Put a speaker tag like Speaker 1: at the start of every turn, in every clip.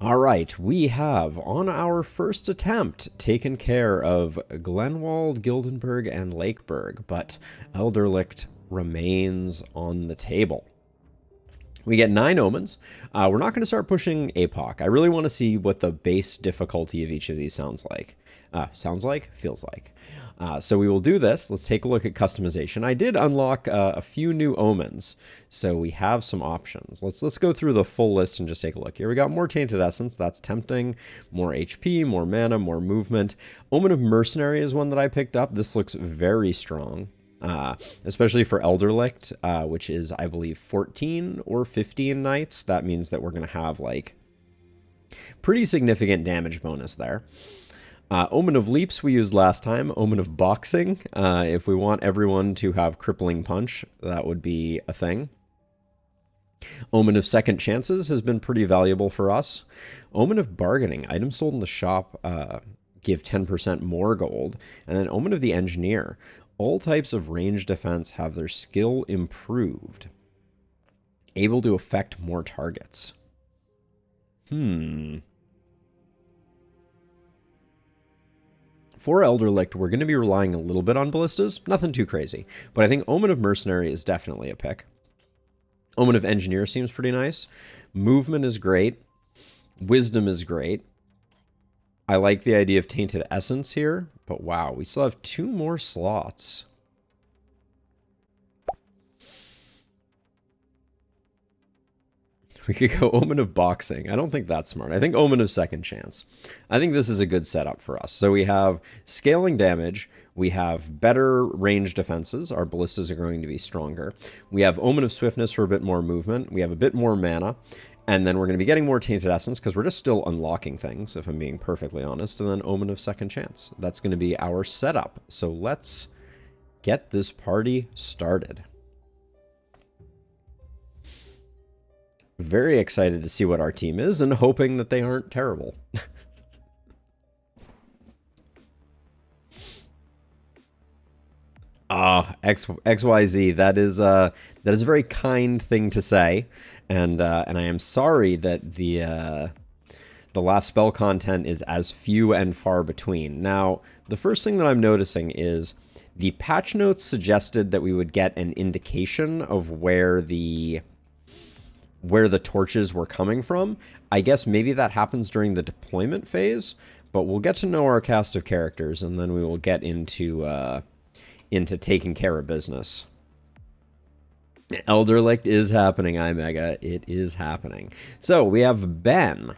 Speaker 1: All right, we have, on our first attempt, taken care of Glenwald, Gildenberg, and Lakeburg, but Elderlicht remains on the table. We get 9 omens. We're not going to start pushing APOC. I really want to see what the base difficulty of each of these sounds like. Feels like. So we will do this. Let's take a look at customization. I did unlock a few new omens, so we have some options. Let's go through the full list and just take a look. Here we got more Tainted Essence. That's tempting. More HP, more mana, more movement. Omen of Mercenary is one that I picked up. This looks very strong. Especially for Elderlicht, which is, I believe, 14 or 15 knights. That means that we're going to have, like, pretty significant damage bonus there. Omen of Leaps we used last time. Omen of Boxing. If we want everyone to have Crippling Punch, that would be a thing. Omen of Second Chances has been pretty valuable for us. Omen of Bargaining. Items sold in the shop give 10% more gold. And then Omen of the Engineer. All types of range defense have their skill improved. Able to affect more targets. For Elderlicht, we're going to be relying a little bit on ballistas. Nothing too crazy. But I think Omen of Mercenary is definitely a pick. Omen of Engineer seems pretty nice. Movement is great. Wisdom is great. I like the idea of Tainted Essence here, but wow, we still have 2 more slots. We could go Omen of Boxing. I don't think that's smart. I think Omen of Second Chance. I think this is a good setup for us. So we have scaling damage. We have better range defenses. Our ballistas are going to be stronger. We have Omen of Swiftness for a bit more movement. We have a bit more mana. And then we're going to be getting more Tainted Essence because we're just still unlocking things, if I'm being perfectly honest. And then Omen of Second Chance. That's going to be our setup. So let's get this party started. Very excited to see what our team is and hoping that they aren't terrible. XYZ, that is a very kind thing to say, and I am sorry that the last spell content is as few and far between. Now, the first thing that I'm noticing is the patch notes suggested that we would get an indication of where the torches were coming from. I guess maybe that happens during the deployment phase, but we'll get to know our cast of characters, and then we will get into taking care of business. Elderlicht is happening, iMega. It is happening. So we have Ben.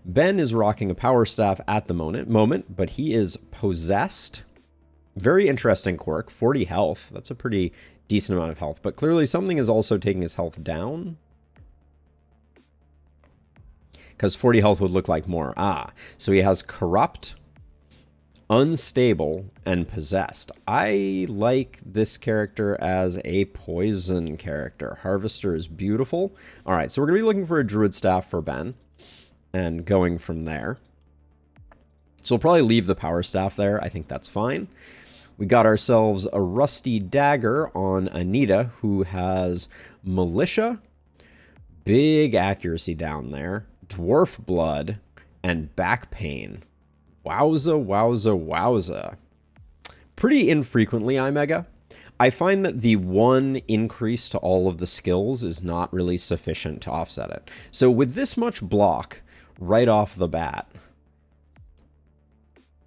Speaker 1: Ben is rocking a power staff at the moment, but he is possessed. Very interesting quirk. 40 health. That's a pretty decent amount of health, but clearly something is also taking his health down. Because 40 health would look like more. So he has Corrupt, Unstable, and Possessed. I like this character as a poison character. Harvester is beautiful. All right, so we're going to be looking for a Druid Staff for Ben and going from there. So we'll probably leave the Power Staff there. I think that's fine. We got ourselves a Rusty Dagger on Anita, who has Militia, big accuracy down there, Dwarf Blood, and Back Pain. Wowza, wowza, wowza. Pretty infrequently, iMega. I find that the one increase to all of the skills is not really sufficient to offset it. So with this much block right off the bat,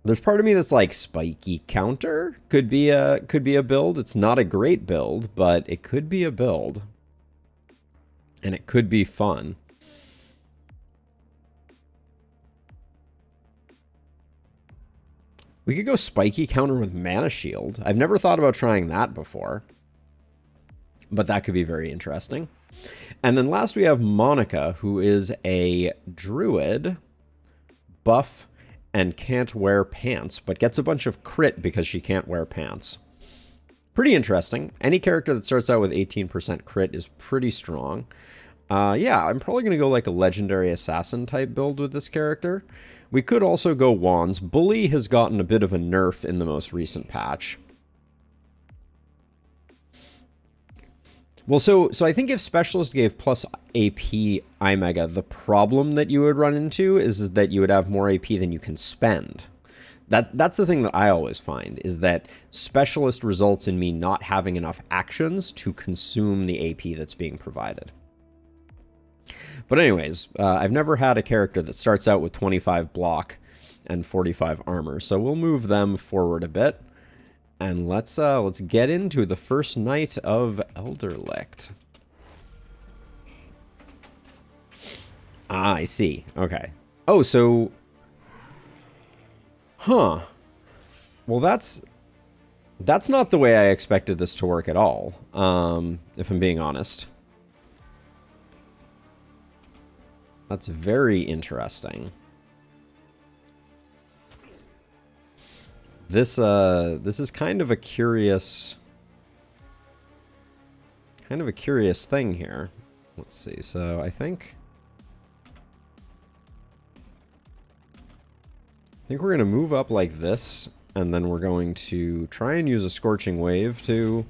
Speaker 1: there's part of me that's like, Spiky Counter could be a build. It's not a great build, but it could be a build. And it could be fun. We could go Spiky Counter with Mana Shield. I've never thought about trying that before. But that could be very interesting. And then last we have Monica, who is a Druid, buff, and can't wear pants, but gets a bunch of crit because she can't wear pants. Pretty interesting. Any character that starts out with 18% crit is pretty strong. Yeah, I'm probably going to go like a Legendary Assassin type build with this character. We could also go Wands. Bully has gotten a bit of a nerf in the most recent patch. Well, so I think if Specialist gave plus AP iMega, the problem that you would run into is that you would have more AP than you can spend. That's the thing that I always find, is that Specialist results in me not having enough actions to consume the AP that's being provided. But anyways, I've never had a character that starts out with 25 block and 45 armor, so we'll move them forward a bit. And let's get into the first night of Elderlicht. Ah, I see. Okay. Oh, so... Huh. Well, that's not the way I expected this to work at all, if I'm being honest. That's very interesting. This is kind of a curious thing here. Let's see. So I think we're going to move up like this, and then we're going to try and use a Scorching Wave to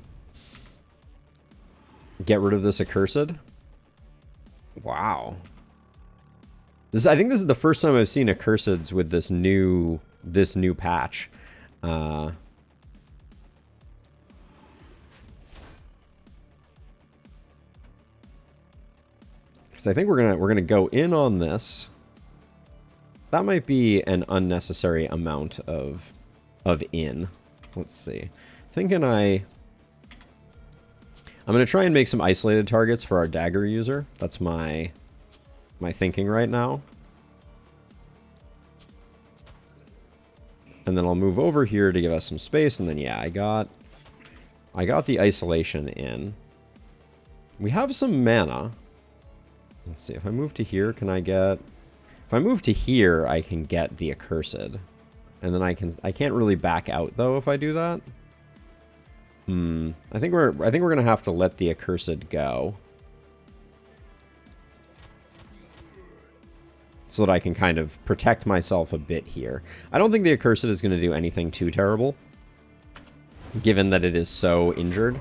Speaker 1: get rid of this Accursed. Wow. I think this is the first time I've seen Accursed's with this new patch. Because I think we're gonna go in on this. That might be an unnecessary amount of in. Let's see. I'm gonna try and make some isolated targets for our dagger user. That's my thinking right now. And then I'll move over here to give us some space, and then yeah, I got the isolation in. We have some mana. Let's see, if I move to here, can I get... If I move to here, I can get the Accursed. And then I can't really back out though if I do that. I think we're gonna have to let the Accursed go. So that I can kind of protect myself a bit here. I don't think the Accursed is going to do anything too terrible, given that it is so injured.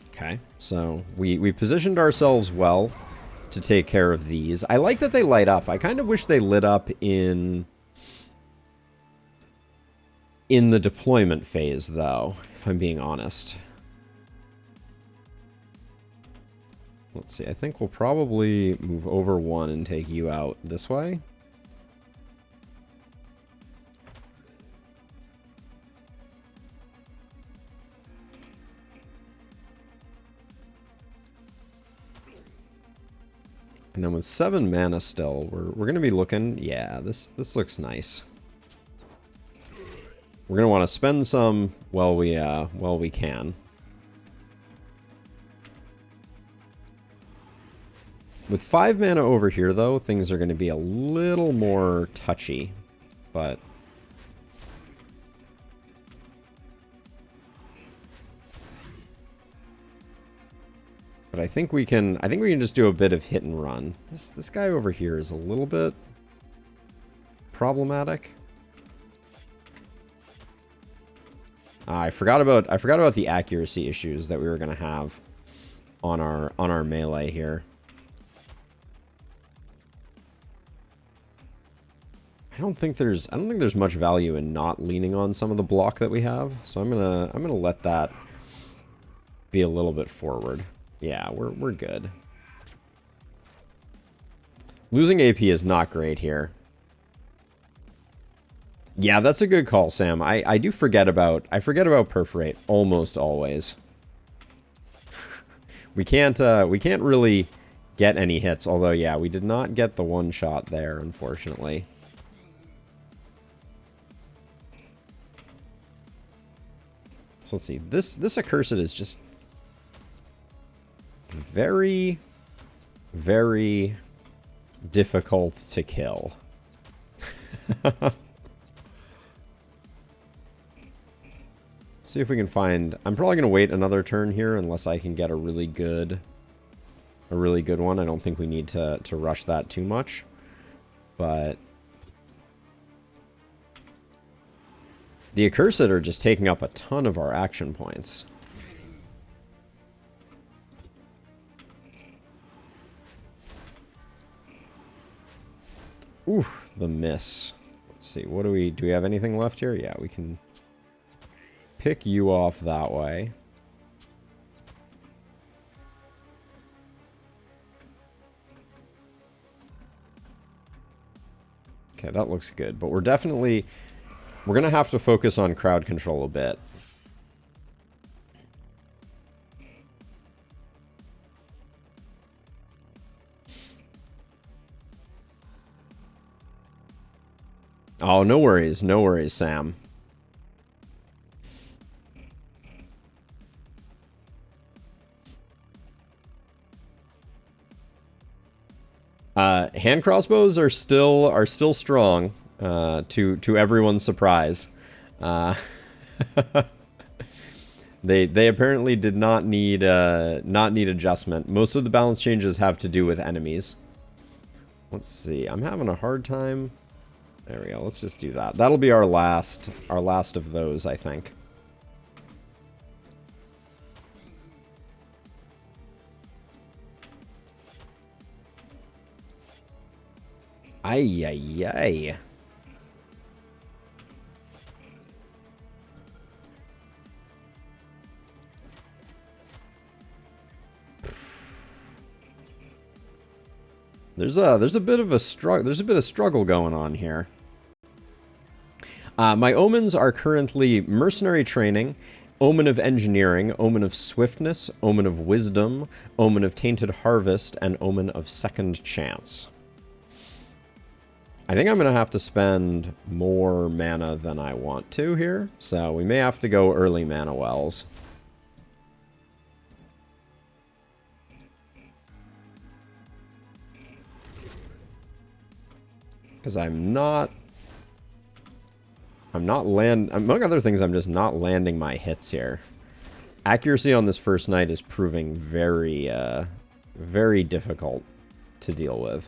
Speaker 1: Okay, so we positioned ourselves well to take care of these. I like that they light up. I kind of wish they lit up in the deployment phase, though, if I'm being honest. Let's see, I think we'll probably move over one and take you out this way. And then with 7 mana still, we're going to be looking... Yeah, this looks nice. We're going to want to spend some while we can. With 5 mana over here, though, things are going to be a little more touchy, but... But I think we can just do a bit of hit and run. This guy over here is a little bit problematic. I forgot about the accuracy issues that we were going to have on our melee here. I don't think there's much value in not leaning on some of the block that we have, so I'm gonna let that be a little bit forward. Yeah, we're good. Losing AP is not great here. Yeah, that's a good call, Sam. I forget about Perforate almost always. we can't really get any hits, although yeah, we did not get the one shot there, unfortunately. So let's see. This Accursed is just very, very difficult to kill. See if we can find... I'm probably going to wait another turn here unless I can get a really good one. I don't think we need to rush that too much. But... The Accursed are just taking up a ton of our action points. Ooh, the miss. Let's see, what do we have anything left here? Yeah, we can pick you off that way. Okay, that looks good, but we're going to have to focus on crowd control a bit. Oh, no worries, Sam. Hand crossbows are still strong, to everyone's surprise. They apparently did not need adjustment. Most of the balance changes have to do with enemies. Let's see. I'm having a hard time. There we go. Let's just do that. That'll be our last of those, I think. Ay, ay, ay. There's a bit of struggle going on here. My omens are currently mercenary training, omen of engineering, omen of swiftness, omen of wisdom, omen of tainted harvest, and omen of second chance. I think I'm going to have to spend more mana than I want to here, so we may have to go early mana wells. Because among other things, I'm just not landing my hits here. Accuracy on this first night is proving very, very difficult to deal with.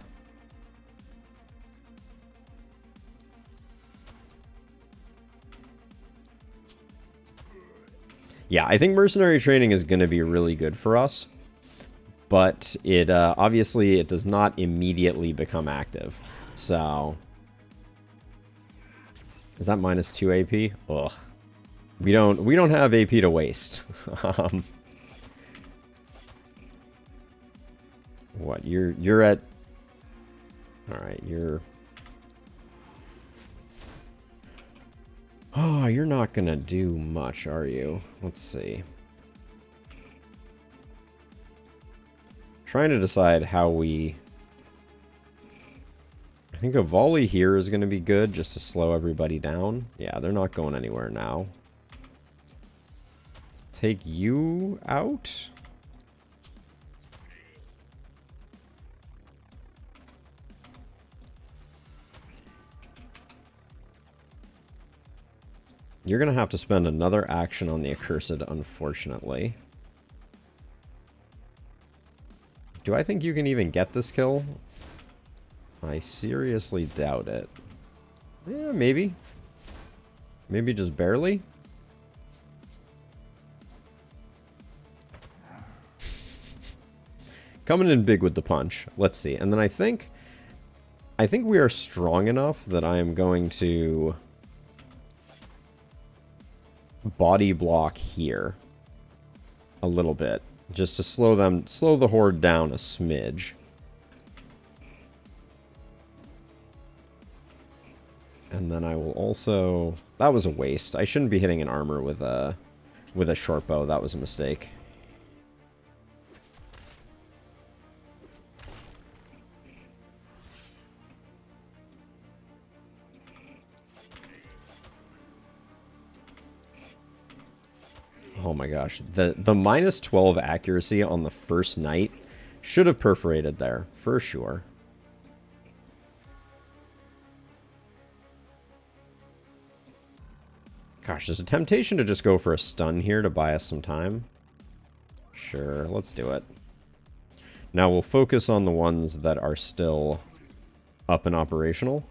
Speaker 1: Yeah, I think mercenary training is going to be really good for us, but it obviously it does not immediately become active. So, is that minus 2 AP? Ugh, we don't have AP to waste. What you're at? All right, you're. Oh, you're not gonna do much, are you? Let's see. Trying to decide how we... I think a volley here is gonna be good, just to slow everybody down. Yeah, they're not going anywhere now. Take you out? You're going to have to spend another action on the Accursed, unfortunately. Do I think you can even get this kill? I seriously doubt it. Yeah, maybe. Maybe just barely? Coming in big with the punch. Let's see. And then I think we are strong enough that I am going to... body block here a little bit, just to slow the horde down a smidge. And then I will also... That was a waste. I shouldn't be hitting an armor with a short bow. That was a mistake. Oh my gosh, the minus 12 accuracy on the first night should have perforated there, for sure. Gosh, there's a temptation to just go for a stun here to buy us some time. Sure, let's do it. Now we'll focus on the ones that are still up and operational.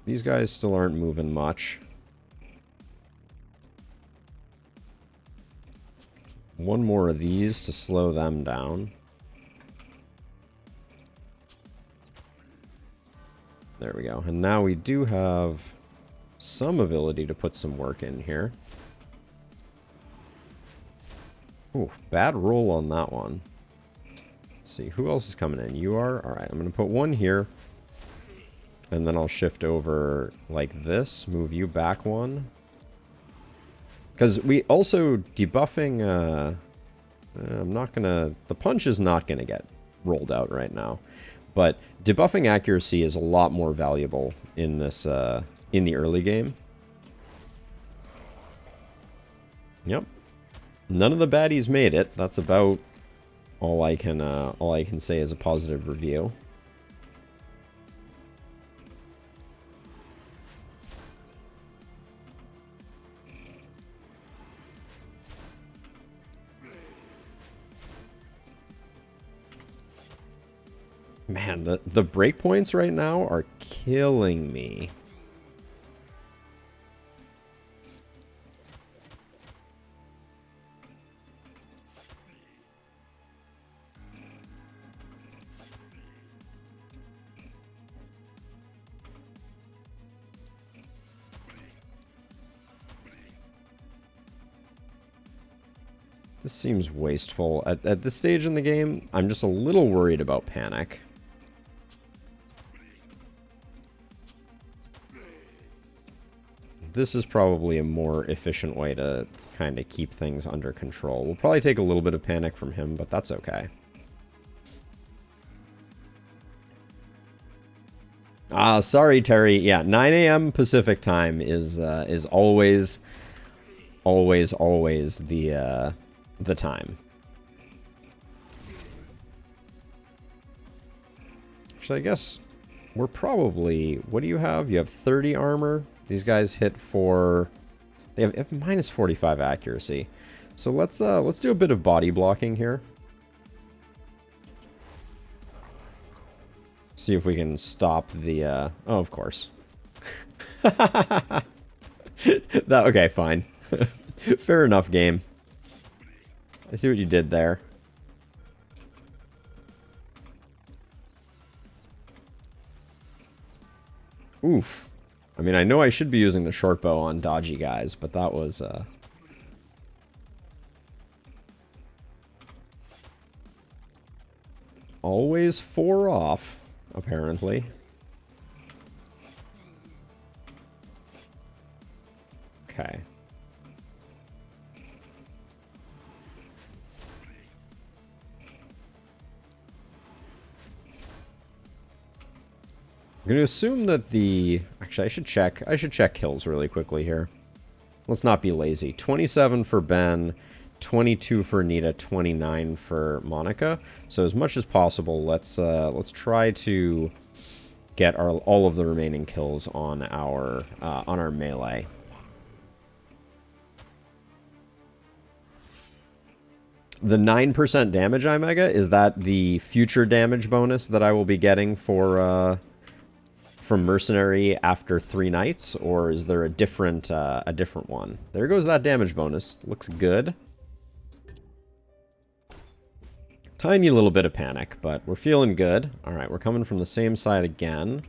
Speaker 1: These guys still aren't moving much. One more of these to slow them down. There we go. And now we do have some ability to put some work in here. Ooh, bad roll on that one. Let's see, who else is coming in? You are? Alright, I'm going to put one here. And then I'll shift over like this. Move you back one. Because we also debuffing... I'm not going to... The punch is not going to get rolled out right now. But debuffing accuracy is a lot more valuable in this... in the early game. Yep. None of the baddies made it. That's about all I can say is a positive review. Man, the breakpoints right now are killing me. This seems wasteful. At this stage in the game, I'm just a little worried about panic. This is probably a more efficient way to kind of keep things under control. We'll probably take a little bit of panic from him, but that's okay. Sorry, Terry. Yeah, 9 a.m. Pacific time is always the time. Actually, I guess we're probably... What do you have? You have 30 armor. These guys hit for... They have minus 45 accuracy. So let's do a bit of body blocking here. See if we can stop the... Oh, of course. Okay, fine. Fair enough, game. I see what you did there. Oof. I mean, I know I should be using the short bow on dodgy guys, but that was... Always 4 off, apparently. Okay. I'm going to assume that the... Actually, I should check kills really quickly here. Let's not be lazy. 27 for Ben, 22 for Nita, 29 for Monica. So as much as possible, let's try to get all of the remaining kills on our melee. The 9% damage Mega, is that the future damage bonus that I will be getting for from Mercenary after 3 nights, or is there a different one? There goes that damage bonus. Looks good. Tiny little bit of panic, but we're feeling good. All right, we're coming from the same side again.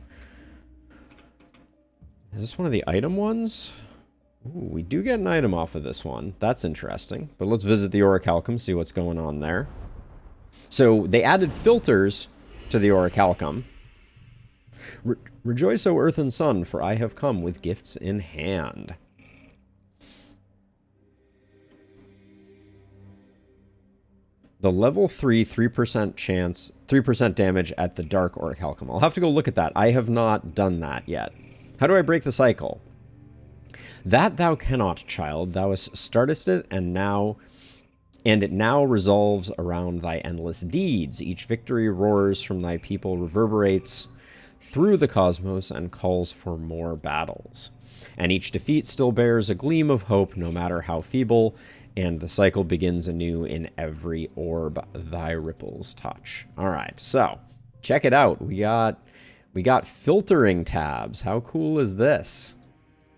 Speaker 1: Is this one of the item ones? Ooh, we do get an item off of this one. That's interesting. But let's visit the Orichalcum, see what's going on there. So they added filters to the Orichalcum. Rejoice, O earth and sun, for I have come with gifts in hand. The level 3, 3% chance, 3% damage at the dark Orichalcum. I'll have to go look at that. I have not done that yet. How do I break the cycle? That thou cannot, child. Thou hast startest it, and it now resolves around thy endless deeds. Each victory roars from thy people, reverberates through the cosmos, and calls for more battles. And each defeat still bears a gleam of hope, no matter how feeble, and the cycle begins anew in every orb thy ripples touch. All right, so check it out. We We got filtering tabs. How cool is this?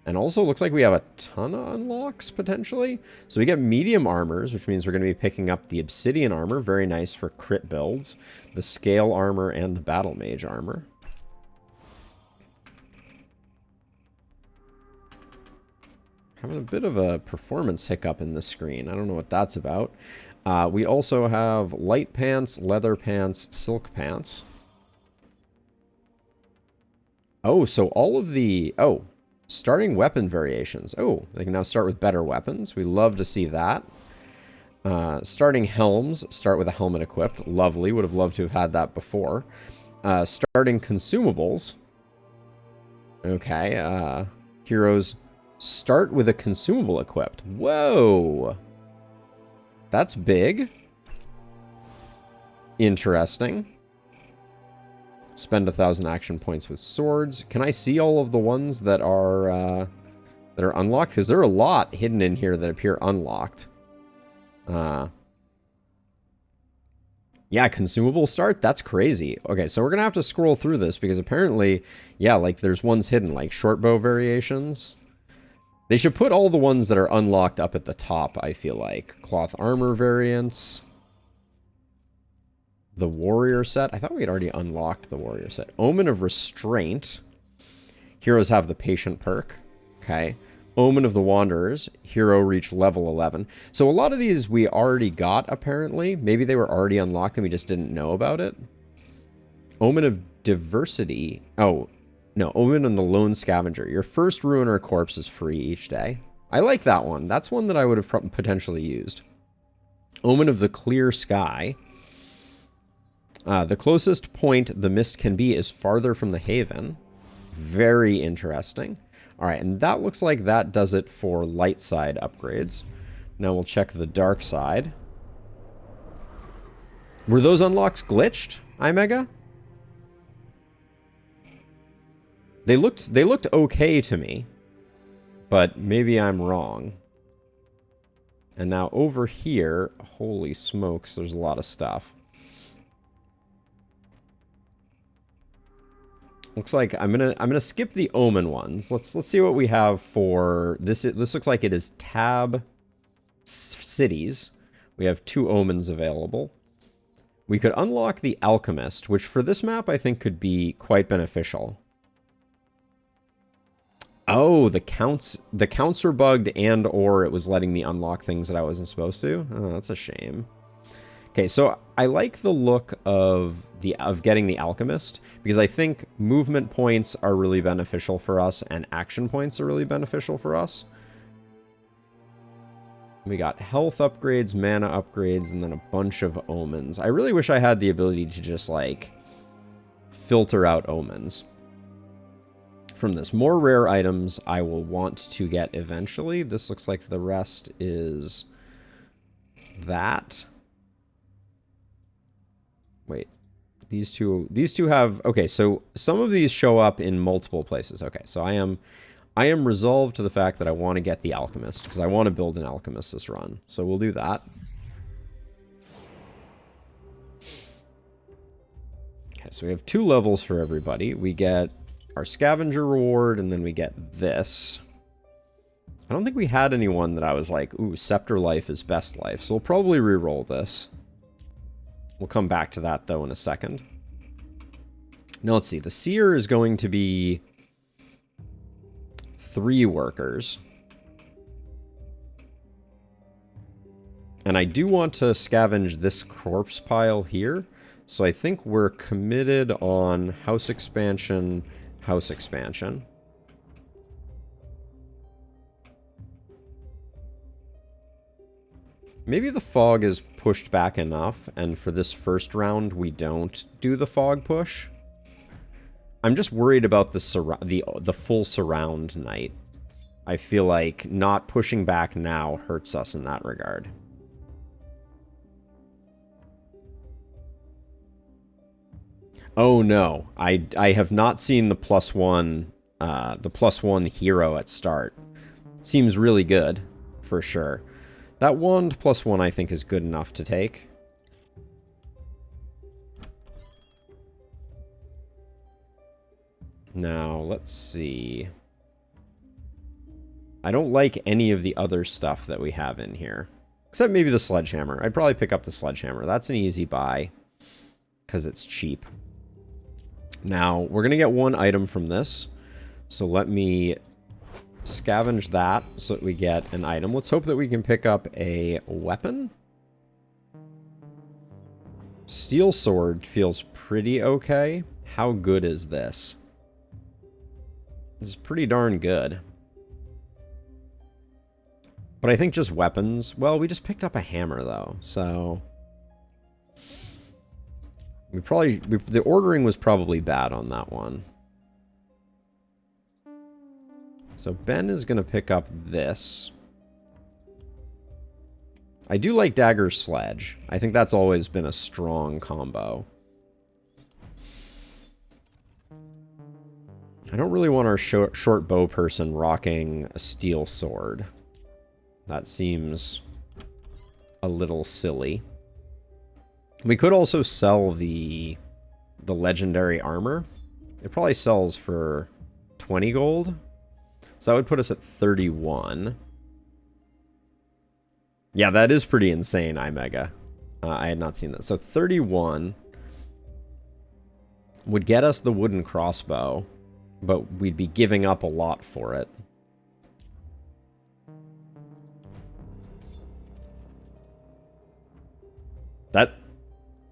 Speaker 1: And also looks like we have a ton of unlocks, potentially. So we get medium armors, which means we're going to be picking up the obsidian armor. Very nice for crit builds. The scale armor and the battle mage armor. Having a bit of a performance hiccup in the screen. I don't know what that's about. We also have light pants, leather pants, silk pants. Oh, so all of the... Oh, starting weapon variations. Oh, they can now start with better weapons. We love to see that. Starting helms. Start with a helmet equipped. Lovely. Would have loved to have had that before. Starting consumables. Okay. Heroes start with a consumable equipped. Whoa. That's big. Interesting. Spend 1,000 action points with swords. Can I see all of the ones that are unlocked? Because there are a lot hidden in here that appear unlocked. Yeah, consumable start? That's crazy. Okay, so we're going to have to scroll through this because apparently, yeah, like there's ones hidden, like short bow variations. They should put all the ones that are unlocked up at the top, I feel like. Cloth armor variants. The warrior set. I thought we had already unlocked the warrior set. Omen of restraint. Heroes have the patient perk. Okay. Omen of the wanderers. Hero reach level 11. So a lot of these we already got, apparently. Maybe they were already unlocked and we just didn't know about it. Omen of diversity. Oh, no. Omen and the lone scavenger. Your first ruiner corpse is free each day. I like that one. That's one that I would have potentially used. Omen of the clear sky. The closest point the mist can be is farther from the haven. Very interesting. All right, and that looks like that does it for light side upgrades. Now we'll check the dark side. Were those unlocks glitched, iMega? They looked okay to me, but maybe I'm wrong. And now over here, holy smokes, there's a lot of stuff. Looks like I'm gonna skip the omen ones. Let's see what we have for this. This looks like it is tab cities. We have 2 omens available. We could unlock the alchemist, which for this map I think could be quite beneficial. Oh, the counts were bugged and or it was letting me unlock things that I wasn't supposed to. Oh, that's a shame. Okay, so I like the look of getting the alchemist because I think movement points are really beneficial for us and action points are really beneficial for us. We got health upgrades, mana upgrades, and then a bunch of omens. I really wish I had the ability to just like filter out omens from this. More rare items I will want to get eventually. This looks like the rest is that. Wait, these two have, okay, so some of these show up in multiple places. Okay, so I am resolved to the fact that I want to get the alchemist because I want to build an alchemist this run. So we'll do that. Okay, so we have 2 levels for everybody. We get our scavenger reward and then we get this. I don't think we had anyone that I was like, ooh, scepter life is best life. So we'll probably re-roll this. We'll come back to that, though, in a second. Now, let's see. The seer is going to be 3 workers. And I do want to scavenge this corpse pile here. So I think we're committed on house expansion, house expansion. Maybe the fog is pushed back enough, and for this first round, we don't do the fog push. I'm just worried about the full surround night. I feel like not pushing back now hurts us in that regard. Oh no, I have not seen the +1 hero at start. Seems really good, for sure. That wand +1 I think is good enough to take. Now, let's see. I don't like any of the other stuff that we have in here. Except maybe the sledgehammer. I'd probably pick up the sledgehammer. That's an easy buy. Because it's cheap. Now, we're going to get one item from this. So let me scavenge that so that we get an item. Let's hope that we can pick up a weapon. Steel sword feels pretty okay. How good is this? This is pretty darn good. But I think just weapons... Well, we just picked up a hammer, though, so... We probably... the ordering was probably bad on that one. So Ben is going to pick up this. I do like Dagger Sledge. I think that's always been a strong combo. I don't really want our short bow person rocking a steel sword. That seems a little silly. We could also sell the legendary armor. It probably sells for 20 gold. So that would put us at 31. Yeah, that is pretty insane, iMega. I had not seen that. So 31 would get us the wooden crossbow, but we'd be giving up a lot for it.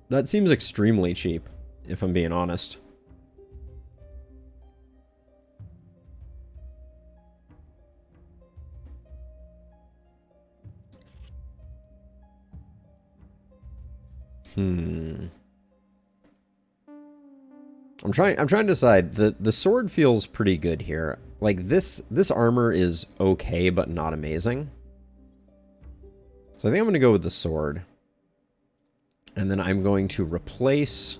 Speaker 1: That seems extremely cheap, if I'm being honest. I'm trying to decide. The sword feels pretty good here. Like this armor is okay, but not amazing. So I think I'm going to go with the sword. And then I'm going to replace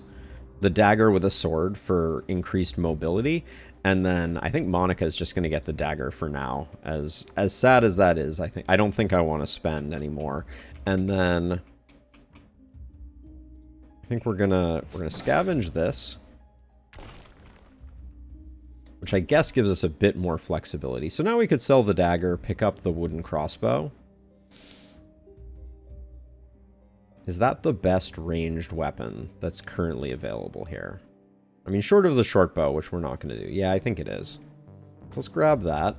Speaker 1: the dagger with a sword for increased mobility. And then I think Monica is just going to get the dagger for now. As sad as that is, I don't think I want to spend anymore. And then I think we're gonna scavenge this, which I guess gives us a bit more flexibility. So now we could sell the dagger, pick up the wooden crossbow. Is that the best ranged weapon that's currently available here? I mean, short of the short bow, which we're not going to do. Yeah, I think it is. So let's grab that.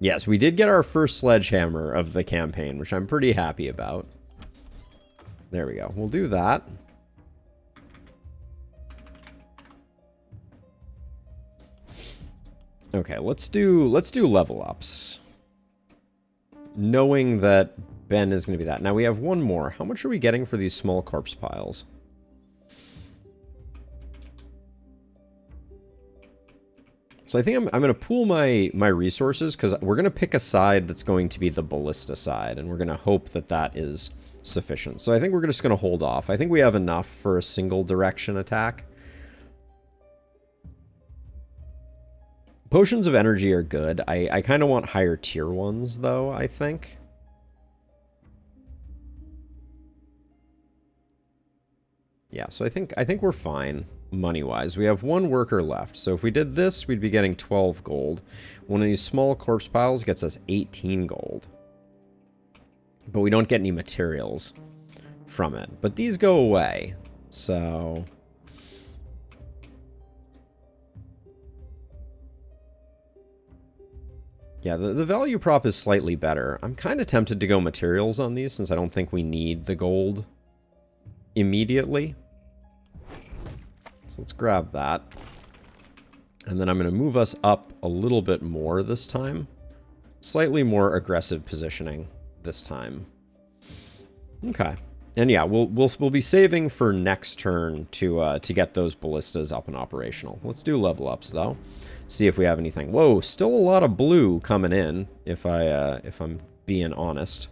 Speaker 1: Yes, we did get our first sledgehammer of the campaign, which I'm pretty happy about. There we go. We'll do that. Okay, let's do level ups. Knowing that Ben is going to be that. Now we have one more. How much are we getting for these small corpse piles? So I think I'm going to pool my resources because we're going to pick a side that's going to be the ballista side, and we're going to hope that that is sufficient. So I think we're just going to hold off. I think we have enough for a single direction attack. Potions of energy are good. I kind of want higher tier ones, though, I think. Yeah, so I think we're fine, money-wise. We have one worker left. So if we did this, we'd be getting 12 gold. One of these small corpse piles gets us 18 gold. But we don't get any materials from it. But these go away, so... Yeah, the value prop is slightly better. I'm kind of tempted to go materials on these since I don't think we need the gold immediately. So let's grab that. And then I'm going to move us up a little bit more this time. Slightly more aggressive positioning this time. Okay. And yeah, we'll be saving for next turn to get those ballistas up and operational. Let's do level ups though. See if we have anything. Whoa, still a lot of blue coming in, if I'm being honest.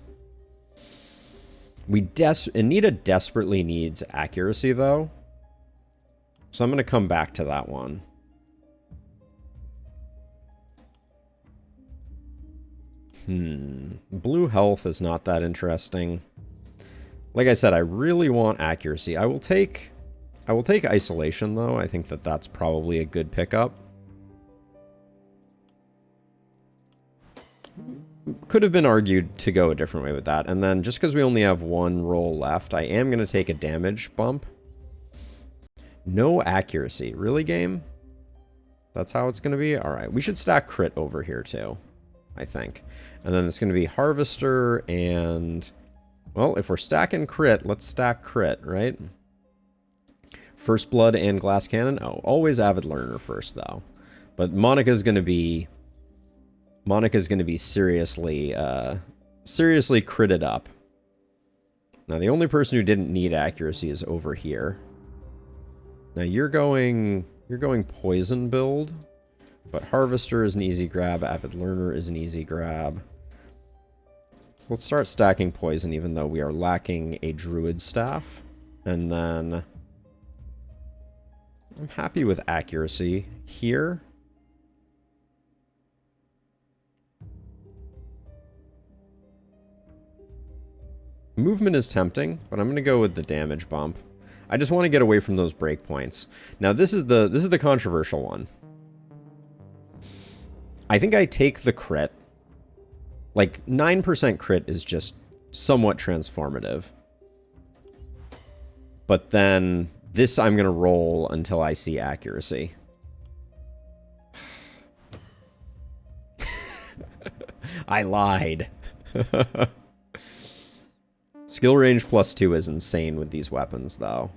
Speaker 1: Anita desperately needs accuracy, though. So I'm going to come back to that one. Blue health is not that interesting. Like I said, I really want accuracy. I will take I will take isolation, though. I think that that's probably a good pickup. Could have been argued to go a different way with that. And then just because we only have one roll left, I am going to take a damage bump. No accuracy. Really, game? That's how it's going to be? All right. We should stack crit over here, too, I think. And then it's going to be Harvester and... Well, if we're stacking crit, let's stack crit, right? First Blood and Glass Cannon. Oh, always Avid Learner first, though. But Monica's going to be... seriously, seriously critted up. Now, the only person who didn't need accuracy is over here. Now, you're going Poison build, but Harvester is an easy grab. Avid Learner is an easy grab. So let's start stacking Poison, even though we are lacking a Druid Staff. And then... I'm happy with accuracy here. Movement is tempting, but I'm going to go with the damage bump. I just want to get away from those breakpoints. Now, this is the controversial one. I think I take the crit. Like, 9% crit is just somewhat transformative. But then, this I'm going to roll until I see accuracy. I lied. Skill range +2 is insane with these weapons, though.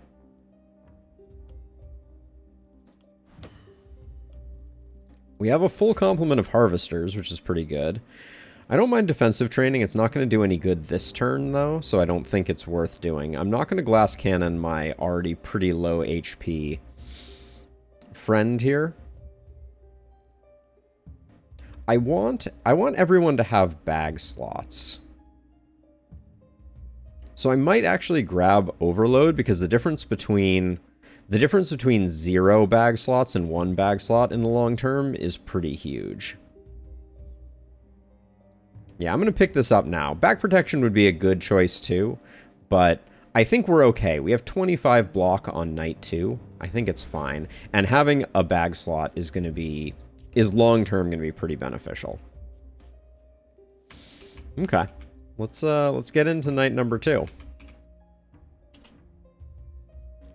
Speaker 1: We have a full complement of Harvesters, which is pretty good. I don't mind defensive training. It's not going to do any good this turn, though, so I don't think it's worth doing. I'm not going to Glass Cannon my already pretty low HP friend here. I want everyone to have bag slots. So I might actually grab Overload, because the difference between 0 bag slots and 1 bag slot in the long term is pretty huge. Yeah, I'm going to pick this up now. Back Protection would be a good choice too, but I think we're okay. We have 25 block on night 2. I think it's fine. And having a bag slot is long term going to be pretty beneficial. Okay. Let's get into night number 2.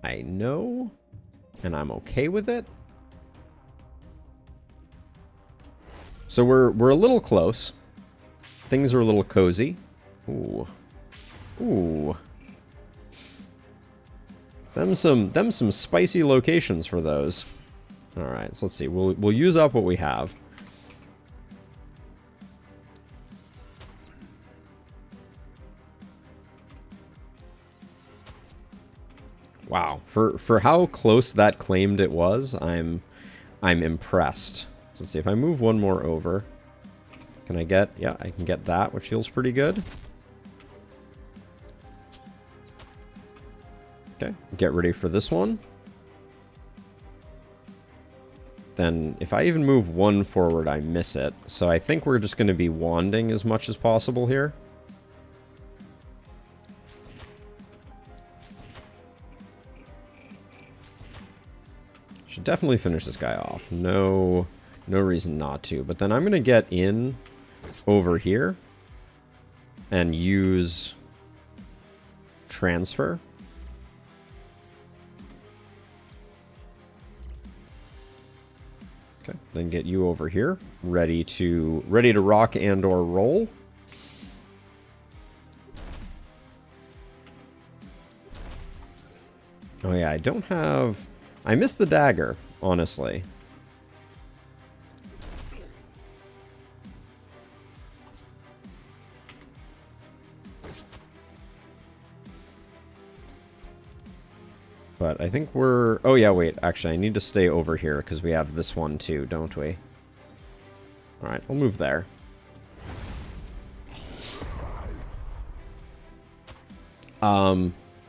Speaker 1: I know, and I'm okay with it. So we're a little close. Things are a little cozy. Ooh. Ooh. Them some spicy locations for those. All right, so let's see. We'll use up what we have. Wow, for how close that claimed it was, I'm impressed. So let's see, if I move one more over, can I get, yeah, I can get that, which feels pretty good. Okay, get ready for this one. Then if I even move one forward, I miss it. So I think we're just going to be wanding as much as possible here. Should definitely finish this guy off. No reason not to. But then I'm going to get in over here and use transfer. Okay, then get you over here, ready to rock and or roll. Oh yeah, I missed the dagger, honestly. But I think we're... Oh, yeah, wait. Actually, I need to stay over here because we have this one too, don't we? All right, we'll move there.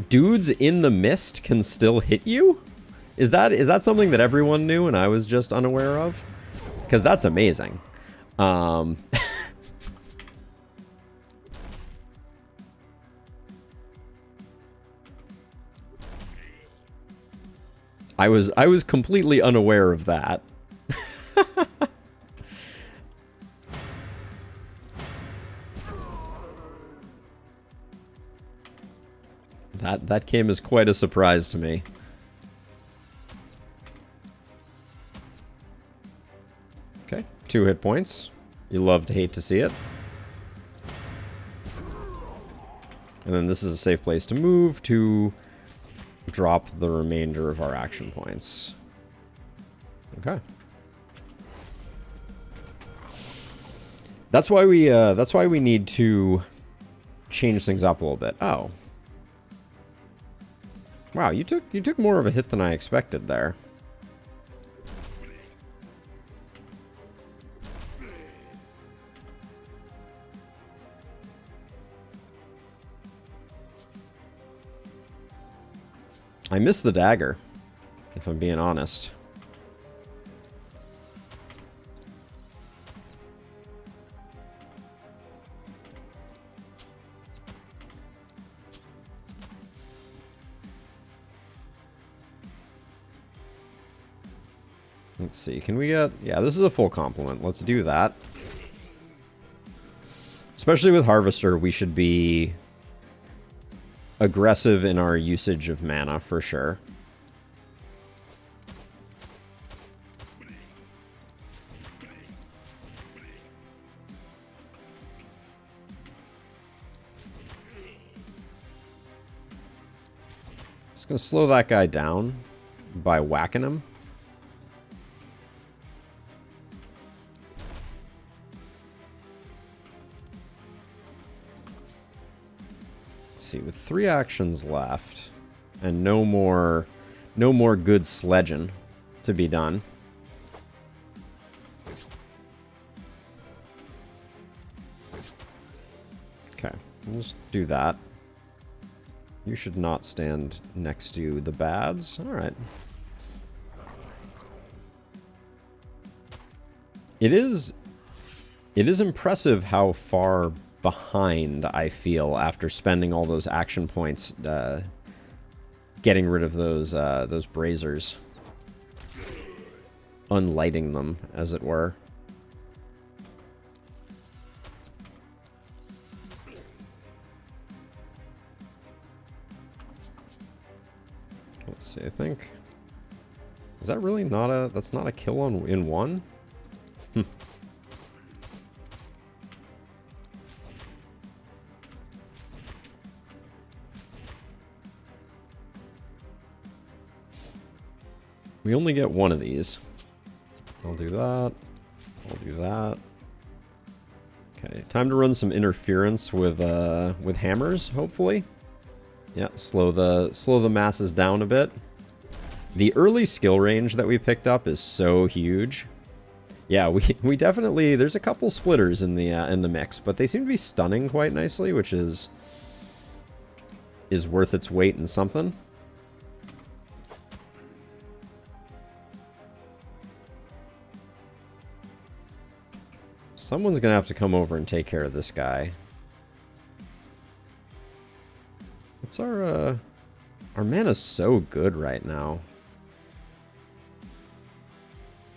Speaker 1: Dudes in the mist can still hit you? Is that something that everyone knew and I was just unaware of? Because that's amazing. I was completely unaware of that. That came as quite a surprise to me. Okay, 2 hit points. You love to hate to see it. And then this is a safe place to move to drop the remainder of our action points. Okay. That's why we need to change things up a little bit. Oh. Wow, you took more of a hit than I expected there. I missed the dagger, if I'm being honest. Let's see, can we get... Yeah, this is a full complement. Let's do that. Especially with Harvester, we should be aggressive in our usage of mana, for sure. Just gonna slow that guy down by whacking him. See, with 3 actions left and no more good sledging to be done. Okay, we'll just do that. You should not stand next to the bads. All right. It is impressive how far behind I feel after spending all those action points getting rid of those braziers. Unlighting them, as it were. Let's see, I think... Is that really not a... That's not a kill in one? We only get one of these. I'll do that. I'll do that. Okay, time to run some interference with hammers, hopefully. Yeah, slow the masses down a bit. The early skill range that we picked up is so huge. Yeah, we definitely, there's a couple splitters in the mix, but they seem to be stunning quite nicely, which is worth its weight in something. Someone's gonna have to come over and take care of this guy. What's our mana's so good right now.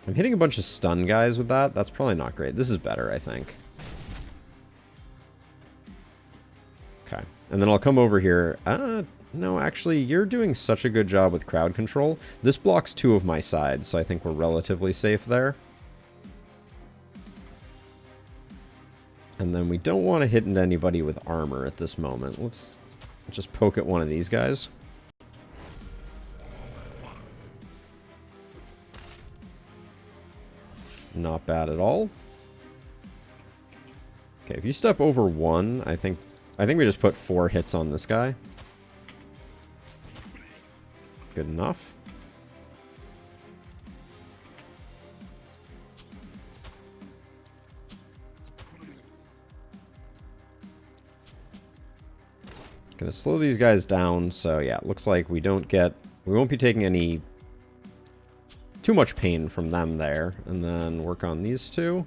Speaker 1: I'm hitting a bunch of stun guys with that. That's probably not great. This is better, I think. Okay. And then I'll come over here. No, actually, you're doing such a good job with crowd control. This blocks 2 of my sides, so I think we're relatively safe there. And then we don't want to hit into anybody with armor at this moment. Let's just poke at one of these guys. Not bad at all. Okay, if you step over 1, I think we just put 4 hits on this guy. Good enough. Gonna slow these guys down, so yeah, it looks like we won't be taking any too much pain from them there, and then work on these 2.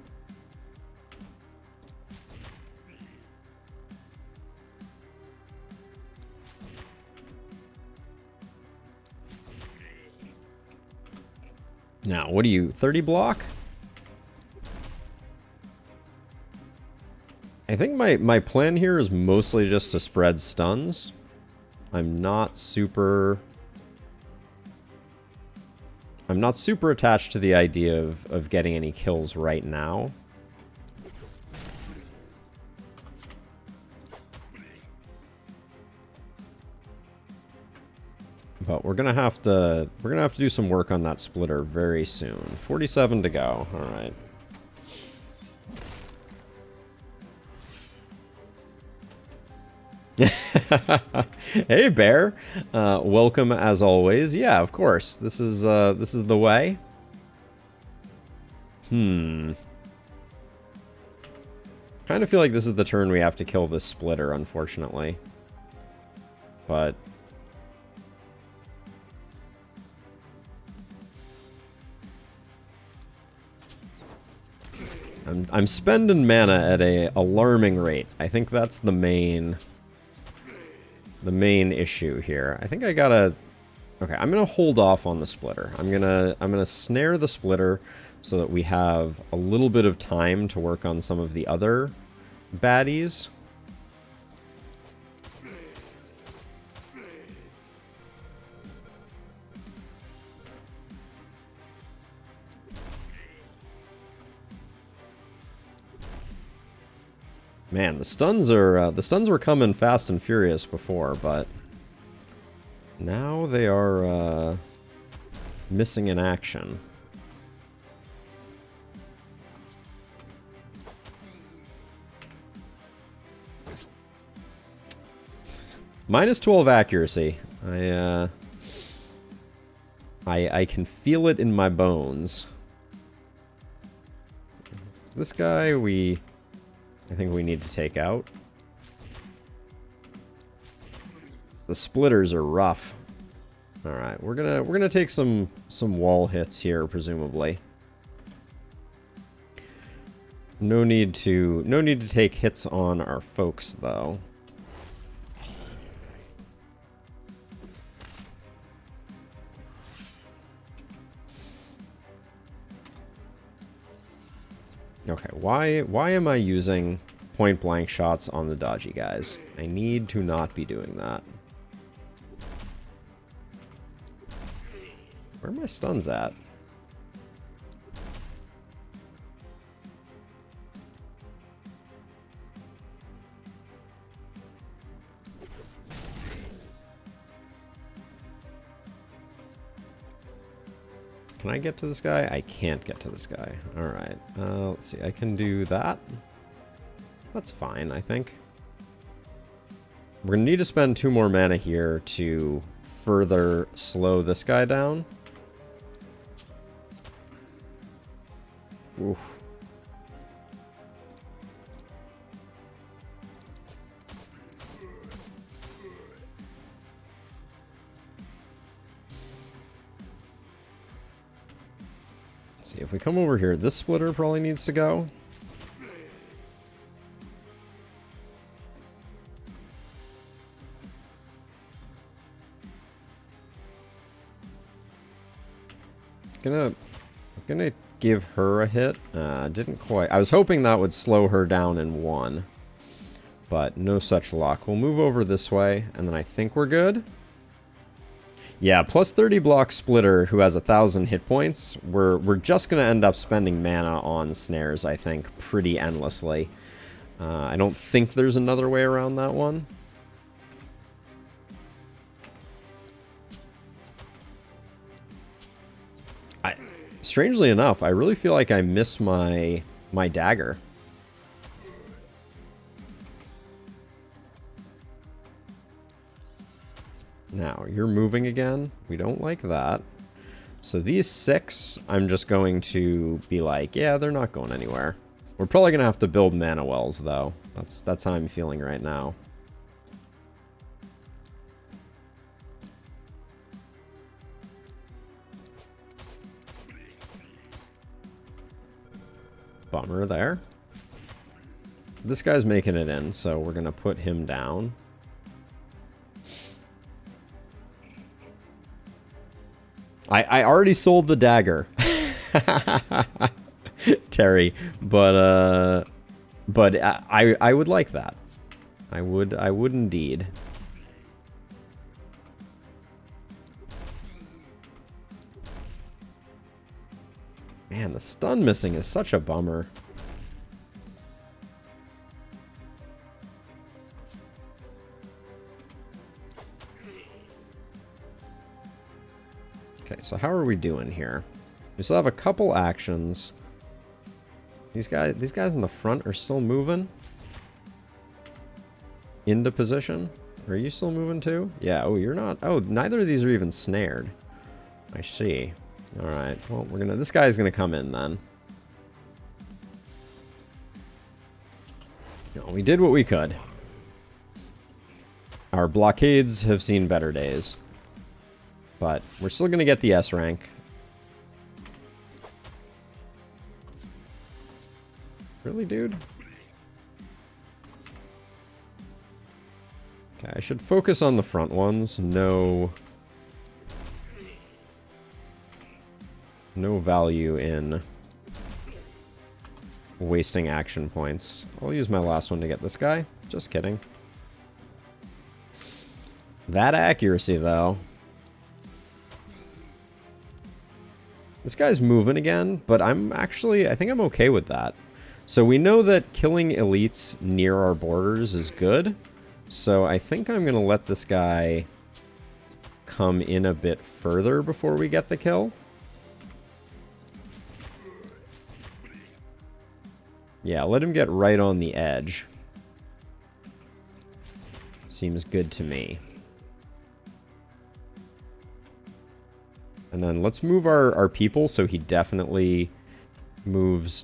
Speaker 1: Now, what are you, 30 block? I think my plan here is mostly just to spread stuns. I'm not super attached to the idea of getting any kills right now. But we're gonna have to do some work on that splitter very soon. 47 to go. All right. Hey Bear, welcome as always. Yeah, of course. This is the way. Kind of feel like this is the turn we have to kill this splitter, unfortunately. But I'm spending mana at a alarming rate. I think that's the main issue here. I think I gotta... Okay, I'm gonna hold off on the splitter. I'm gonna snare the splitter so that we have a little bit of time to work on some of the other baddies. Man, the stuns were coming fast and furious before, but now they are missing in action. Minus 12 accuracy. I can feel it in my bones. This guy I think we need to take out. The splitters are rough. All right, we're gonna take some wall hits here, presumably. No need to take hits on our folks though. Okay, why am I using point-blank shots on the dodgy guys? I need to not be doing that. Where are my stuns at? Can I get to this guy? I can't get to this guy. Alright. Let's see. I can do that. That's fine, I think. We're going to need to spend 2 more mana here to further slow this guy down. Oof. See, if we come over here, this splitter probably needs to go. Gonna give her a hit. Didn't quite. I was hoping that would slow her down in 1, but no such luck. We'll move over this way, and then I think we're good. Yeah, plus 30 block splitter who has 1,000 hit points. We're just gonna end up spending mana on snares, I think, pretty endlessly. I don't think there's another way around that one. Strangely enough, I really feel like I miss my dagger. Now, you're moving again. We don't like that. So these 6, I'm just going to be like, yeah, they're not going anywhere. We're probably going to have to build mana wells, though. That's how I'm feeling right now. Bummer there. This guy's making it in, so we're going to put him down. I already sold the dagger. Terry, but I would like that. I would indeed. Man, the stun missing is such a bummer. Okay, so how are we doing here? We still have a couple actions. These guys in the front are still moving. Into position. Are you still moving too? Yeah, oh, you're not. Oh, neither of these are even snared. I see. All right. Well, this guy's gonna come in then. No, we did what we could. Our blockades have seen better days. But we're still gonna get the S rank. Really, dude? Okay, I should focus on the front ones. No value in wasting action points. I'll use my last one to get this guy. Just kidding. That accuracy, though. This guy's moving again, but I think I'm okay with that. So we know that killing elites near our borders is good. So I think I'm going to let this guy come in a bit further before we get the kill. Yeah, let him get right on the edge. Seems good to me. And then let's move our people so he definitely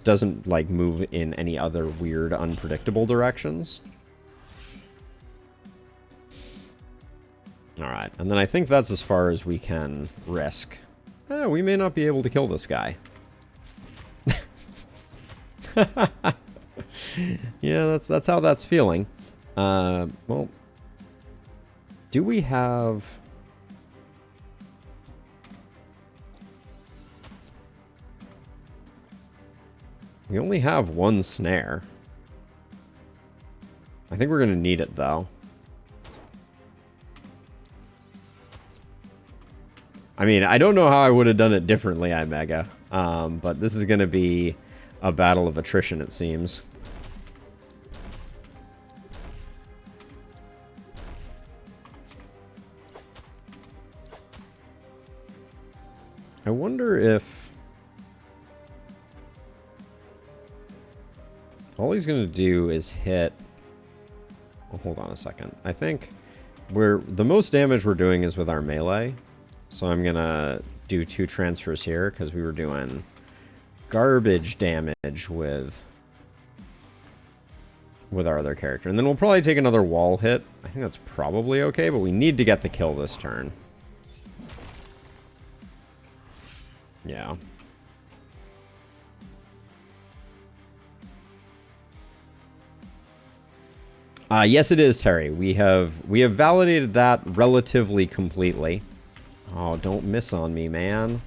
Speaker 1: doesn't like move in any other weird, unpredictable directions. Alright, and then I think that's as far as we can risk. We may not be able to kill this guy. Yeah, that's how that's feeling. Well, do we have... We only have one snare. I think we're going to need it, though. I mean, I don't know how I would have done it differently, iMega. But this is going to be a battle of attrition, it seems. I wonder if... all he's going to do is hit... Oh, hold on a second. I think the most damage we're doing is with our melee. So I'm going to do 2 transfers here because we were doing garbage damage with our other character. And then we'll probably take another wall hit. I think that's probably okay, but we need to get the kill this turn. Yeah. Yes, it is, Terry. We have validated that relatively completely. Oh, don't miss on me, man.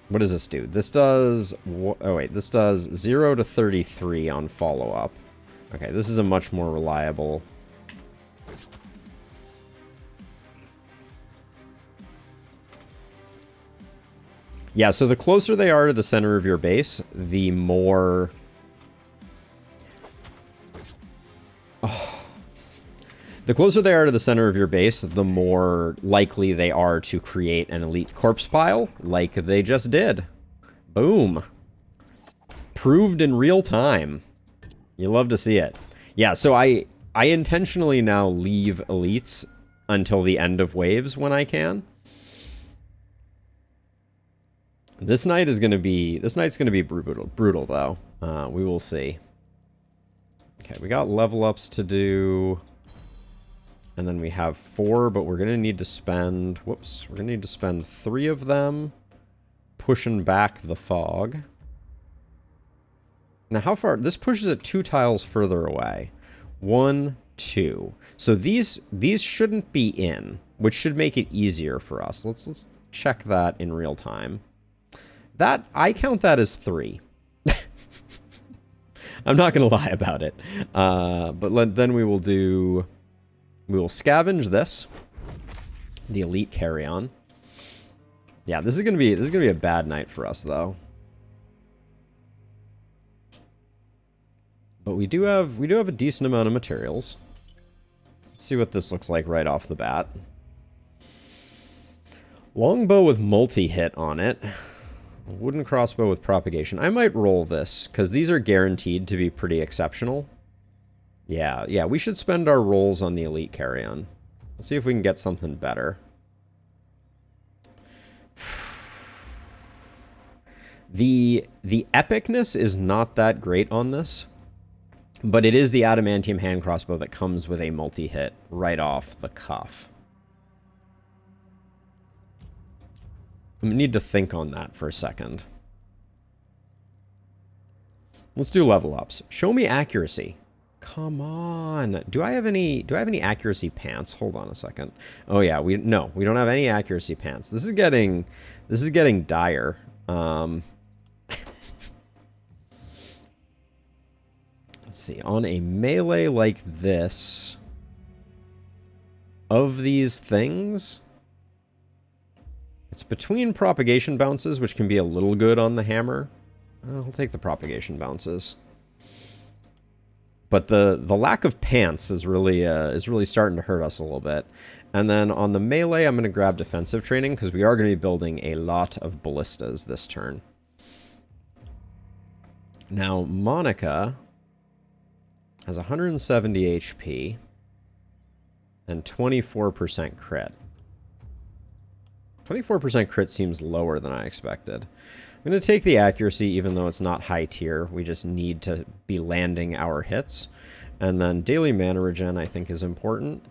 Speaker 1: What does this do? This does... oh, wait. This does 0 to 33 on follow-up. Okay, this is a much more reliable... Yeah, so the closer they are to the center of your base, the more... Oh. The closer they are to the center of your base, the more likely they are to create an elite corpse pile, like they just did. Boom. Proved in real time. You love to see it. Yeah, so I intentionally now leave elites until the end of waves when I can. This night's gonna be brutal though. We will see. Okay, we got level ups to do. And then we have 4, but we're going to need to spend... Whoops. We're going to need to spend 3 of them pushing back the fog. Now, how far... This pushes it 2 tiles further away. 1, 2. So these shouldn't be in, which should make it easier for us. Let's check that in real time. That, I count that as 3. I'm not going to lie about it. But then we will scavenge this. The elite carry-on. Yeah, this is gonna be a bad night for us though. But we do have a decent amount of materials. Let's see what this looks like right off the bat. Longbow with multi-hit on it. Wooden crossbow with propagation. I might roll this, because these are guaranteed to be pretty exceptional. Yeah, we should spend our rolls on the elite carry-on. Let's see if we can get something better. The epicness is not that great on this, but it is the adamantium hand crossbow that comes with a multi-hit right off the cuff. I need to think on that for a second. Let's do level ups. Show me accuracy. Come on. Do I have any accuracy pants? Hold on a second. Oh yeah, we don't have any accuracy pants. This is getting dire. Let's see. On a melee like this, of these things, it's between propagation bounces, which can be a little good on the hammer. I'll take the propagation bounces. But the lack of pants is really starting to hurt us a little bit. And then on the melee, I'm going to grab defensive training because we are going to be building a lot of ballistas this turn. Now, Monica has 170 HP and 24% crit. 24% crit seems lower than I expected. I'm going to take the accuracy, even though it's not high tier. We just need to be landing our hits. And then daily mana regen, I think, is important.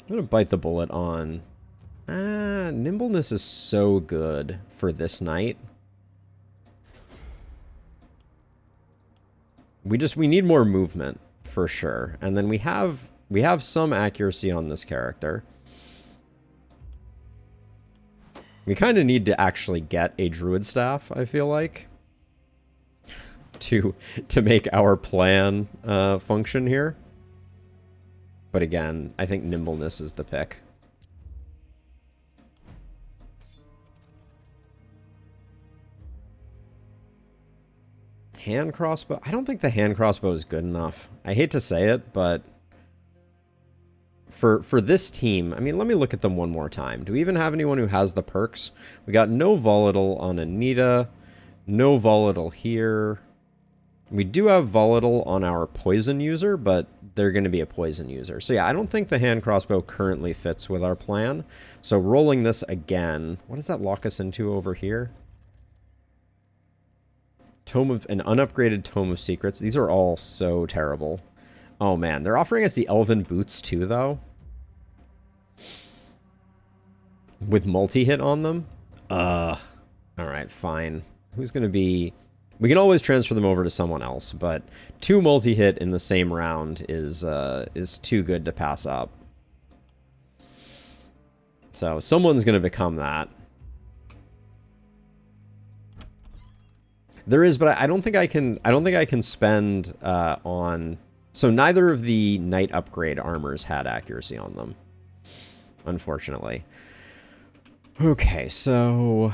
Speaker 1: I'm going to bite the bullet on... nimbleness is so good for this night. We need more movement, for sure. And then we have some accuracy on this character. We kind of need to actually get a druid staff, I feel like, to make our plan function here. But again, I think nimbleness is the pick. Hand crossbow? I don't think the hand crossbow is good enough. I hate to say it, but for this team, I mean, let me look at them one more time. Do we even have anyone who has the perks? We got no volatile on Anita, no volatile here. We do have volatile on our poison user, but they're going to be a poison user. So yeah, I don't think the hand crossbow currently fits with our plan. So rolling this again, what does that lock us into over here? An unupgraded Tome of Secrets. These are all so terrible. Oh man, they're offering us the Elven Boots too, though. With multi-hit on them? Alright, fine. Who's gonna be... We can always transfer them over to someone else, but 2 multi-hit in the same round is too good to pass up. So, someone's gonna become that. There is, but I don't think I can spend on... So neither of the Knight upgrade armors had accuracy on them, unfortunately. Okay, so...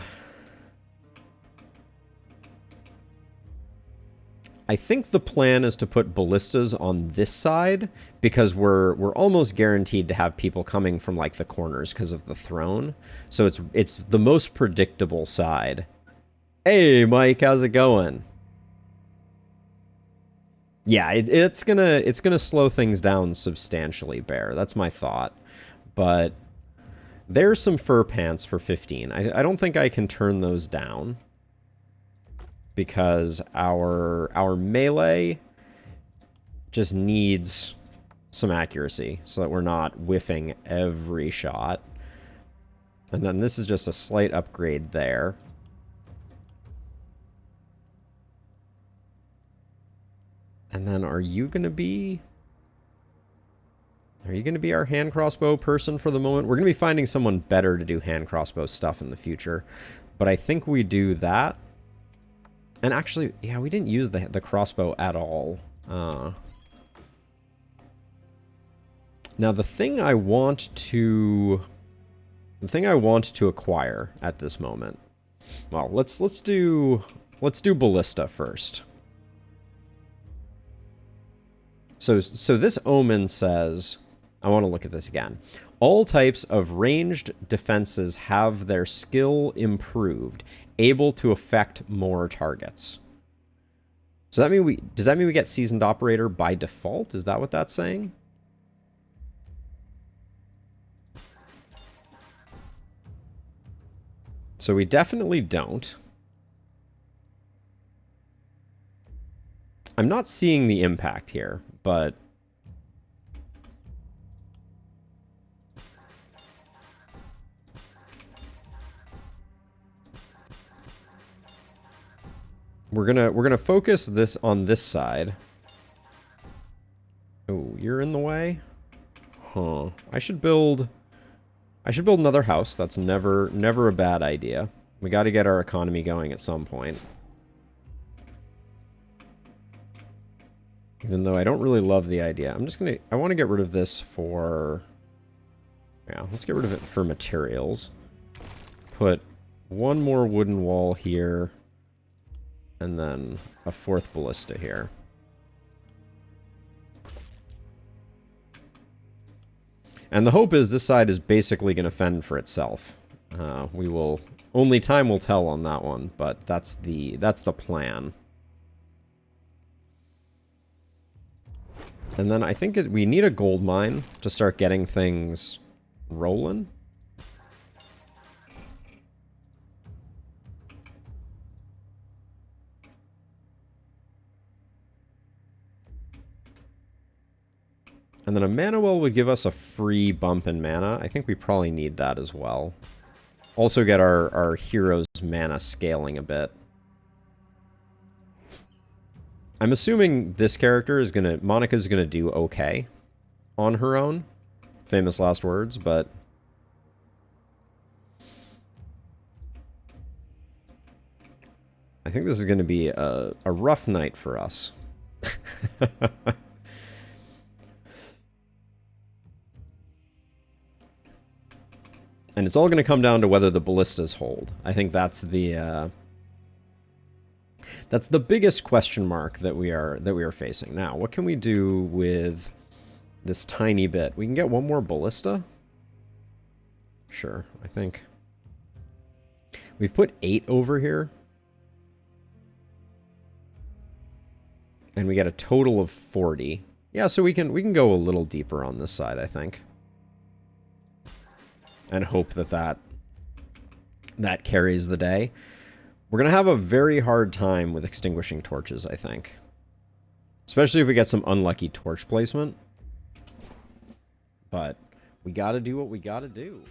Speaker 1: I think the plan is to put ballistas on this side, because we're almost guaranteed to have people coming from, like, the corners because of the throne. So it's the most predictable side. Hey, Mike, how's it going? Yeah, it's gonna slow things down substantially, Bear. That's my thought. But there's some fur pants for 15. I don't think I can turn those down, because our melee just needs some accuracy so that we're not whiffing every shot. And then this is just a slight upgrade there. And then are you going to be... Are you going to be our hand crossbow person for the moment? We're going to be finding someone better to do hand crossbow stuff in the future. But I think we do that. And actually, yeah, we didn't use the crossbow at all. Now, the thing I want to acquire at this moment. Well, let's do ballista first. So this omen says, I want to look at this again. All types of ranged defenses have their skill improved, able to affect more targets. So does that mean we get seasoned operator by default? Is that what that's saying? So we definitely don't. I'm not seeing the impact here, but we're gonna focus this on this side. Oh, you're in the way? Huh. I should build another house. That's never a bad idea. We got to get our economy going at some point. Even though I don't really love the idea. I want to get rid of this for... Yeah, let's get rid of it for materials. Put one more wooden wall here. And then a fourth ballista here. And the hope is this side is basically going to fend for itself. Only time will tell on that one, but that's the plan. And then I think we need a gold mine to start getting things rolling. And then a mana well would give us a free bump in mana. I think we probably need that as well. Also get our hero's mana scaling a bit. I'm assuming this character is Monica's gonna do okay on her own. Famous last words, but... I think this is gonna be a rough night for us. And it's all going to come down to whether the ballistas hold. I think that's the biggest question mark that we are facing. Now, what can we do with this tiny bit? We can get one more ballista? Sure, I think. We've put 8 over here. And we get a total of 40. Yeah, so we can go a little deeper on this side, I think. And hope that carries the day. We're going to have a very hard time with extinguishing torches, I think. Especially if we get some unlucky torch placement. But we got to do what we got to do.